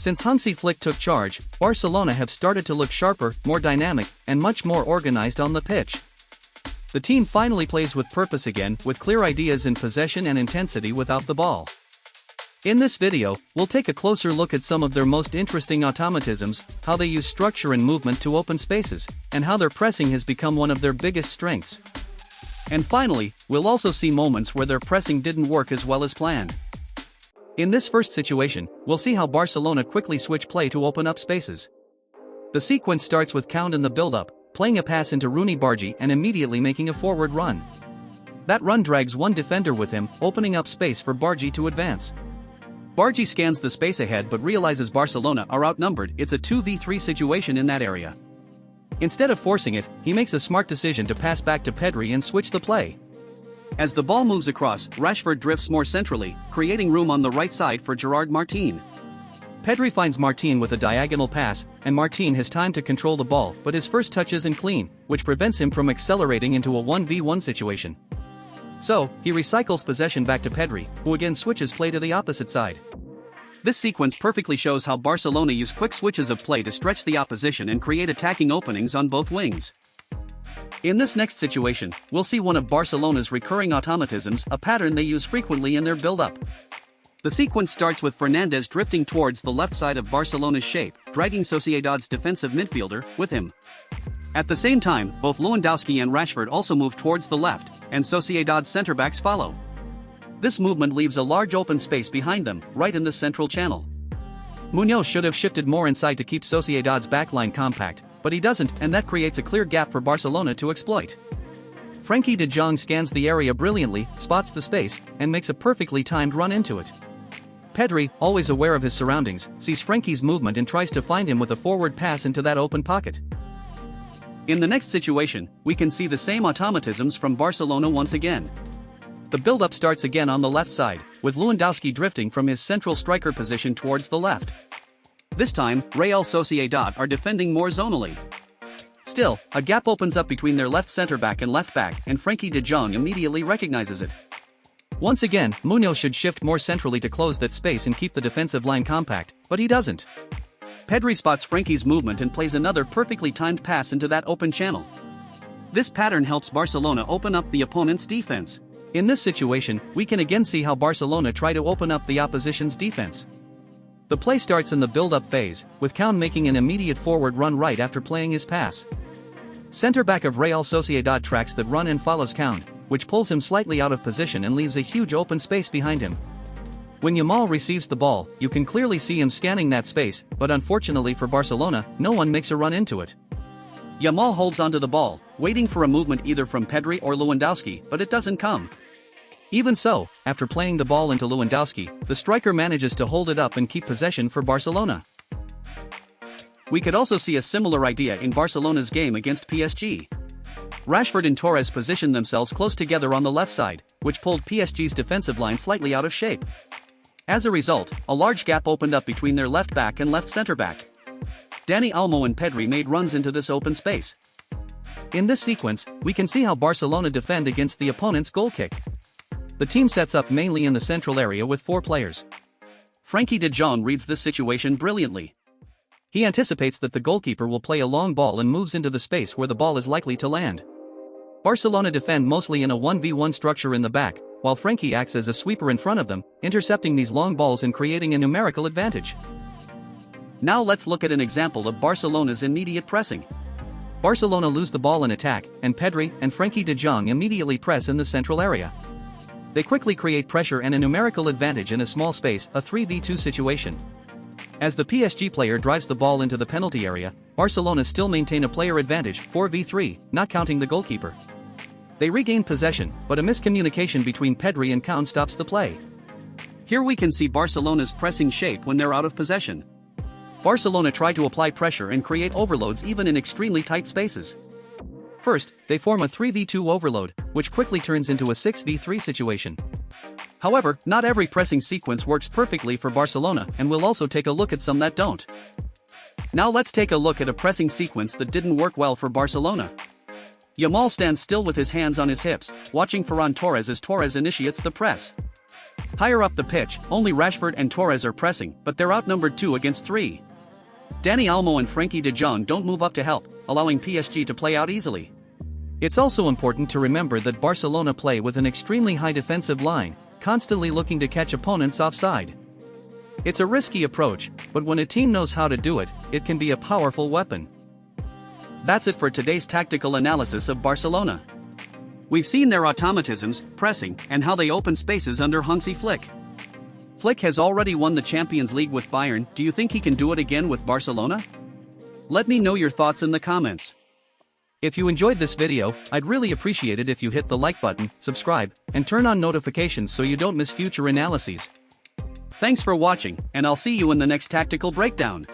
Since Hansi Flick took charge, Barcelona have started to look sharper, more dynamic, and much more organized on the pitch. The team finally plays with purpose again, with clear ideas in possession and intensity without the ball. In this video, we'll take a closer look at some of their most interesting automatisms, how they use structure and movement to open spaces, and how their pressing has become one of their biggest strengths. And finally, we'll also see moments where their pressing didn't work as well as planned. In this first situation, we'll see how Barcelona quickly switch play to open up spaces. The sequence starts with Koundé in the build-up, playing a pass into Bargi and immediately making a forward run. That run drags one defender with him, opening up space for Bargi to advance. Bargi scans the space ahead but realizes Barcelona are outnumbered. It's a 2v3 situation in that area. Instead of forcing it, he makes a smart decision to pass back to Pedri and switch the play. As the ball moves across, Rashford drifts more centrally, creating room on the right side for Gerard Martin. Pedri finds Martin with a diagonal pass, and Martin has time to control the ball, but his first touch isn't clean, which prevents him from accelerating into a 1v1 situation. So, he recycles possession back to Pedri, who again switches play to the opposite side. This sequence perfectly shows how Barcelona use quick switches of play to stretch the opposition and create attacking openings on both wings. In this next situation, we'll see one of Barcelona's recurring automatisms, a pattern they use frequently in their build-up. The sequence starts with Fernandes drifting towards the left side of Barcelona's shape, dragging Sociedad's defensive midfielder with him. At the same time, both Lewandowski and Rashford also move towards the left, and Sociedad's centre-backs follow. This movement leaves a large open space behind them, right in the central channel. Munoz should have shifted more inside to keep Sociedad's backline compact, but he doesn't, and that creates a clear gap for Barcelona to exploit. Frenkie de Jong scans the area brilliantly, spots the space, and makes a perfectly timed run into it. Pedri, always aware of his surroundings, sees Frenkie's movement and tries to find him with a forward pass into that open pocket. In the next situation, we can see the same automatisms from Barcelona once again. The build-up starts again on the left side, with Lewandowski drifting from his central striker position towards the left. This time, Real Sociedad are defending more zonally. Still, a gap opens up between their left centre-back and left-back, and Frenkie de Jong immediately recognizes it. Once again, Munoz should shift more centrally to close that space and keep the defensive line compact, but he doesn't. Pedri spots Frenkie's movement and plays another perfectly timed pass into that open channel. This pattern helps Barcelona open up the opponent's defense. In this situation, we can again see how Barcelona try to open up the opposition's defense. The play starts in the build-up phase, with Koundé making an immediate forward run right after playing his pass. Centre-back of Real Sociedad tracks that run and follows Koundé, which pulls him slightly out of position and leaves a huge open space behind him. When Yamal receives the ball, you can clearly see him scanning that space, but unfortunately for Barcelona, no one makes a run into it. Yamal holds onto the ball, waiting for a movement either from Pedri or Lewandowski, but it doesn't come. Even so, after playing the ball into Lewandowski, the striker manages to hold it up and keep possession for Barcelona. We could also see a similar idea in Barcelona's game against PSG. Rashford and Torres positioned themselves close together on the left side, which pulled PSG's defensive line slightly out of shape. As a result, a large gap opened up between their left back and left centre back. Dani Olmo and Pedri made runs into this open space. In this sequence, we can see how Barcelona defend against the opponent's goal kick. The team sets up mainly in the central area with 4 players. Frenkie de Jong reads this situation brilliantly. He anticipates that the goalkeeper will play a long ball and moves into the space where the ball is likely to land. Barcelona defend mostly in a 1v1 structure in the back, while Frenkie acts as a sweeper in front of them, intercepting these long balls and creating a numerical advantage. Now let's look at an example of Barcelona's immediate pressing. Barcelona lose the ball in attack, and Pedri and Frenkie de Jong immediately press in the central area. They quickly create pressure and a numerical advantage in a small space, a 3v2 situation. As the PSG player drives the ball into the penalty area, Barcelona still maintain a player advantage, 4v3, not counting the goalkeeper. They regain possession, but a miscommunication between Pedri and Koundé stops the play. Here we can see Barcelona's pressing shape when they're out of possession. Barcelona try to apply pressure and create overloads even in extremely tight spaces. First, they form a 3v2 overload, which quickly turns into a 6v3 situation. However, not every pressing sequence works perfectly for Barcelona, and we'll also take a look at some that don't. Now let's take a look at a pressing sequence that didn't work well for Barcelona. Yamal stands still with his hands on his hips, watching Ferran Torres as Torres initiates the press. Higher up the pitch, only Rashford and Torres are pressing, but they're outnumbered 2 against 3. Dani Olmo and Frenkie de Jong don't move up to help, allowing PSG to play out easily. It's also important to remember that Barcelona play with an extremely high defensive line, constantly looking to catch opponents offside. It's a risky approach, but when a team knows how to do it, it can be a powerful weapon. That's it for today's tactical analysis of Barcelona. We've seen their automatisms, pressing, and how they open spaces under Hansi Flick. Flick has already won the Champions League with Bayern. Do you think he can do it again with Barcelona? Let me know your thoughts in the comments. If you enjoyed this video, I'd really appreciate it if you hit the like button, subscribe, and turn on notifications so you don't miss future analyses. Thanks for watching, and I'll see you in the next tactical breakdown.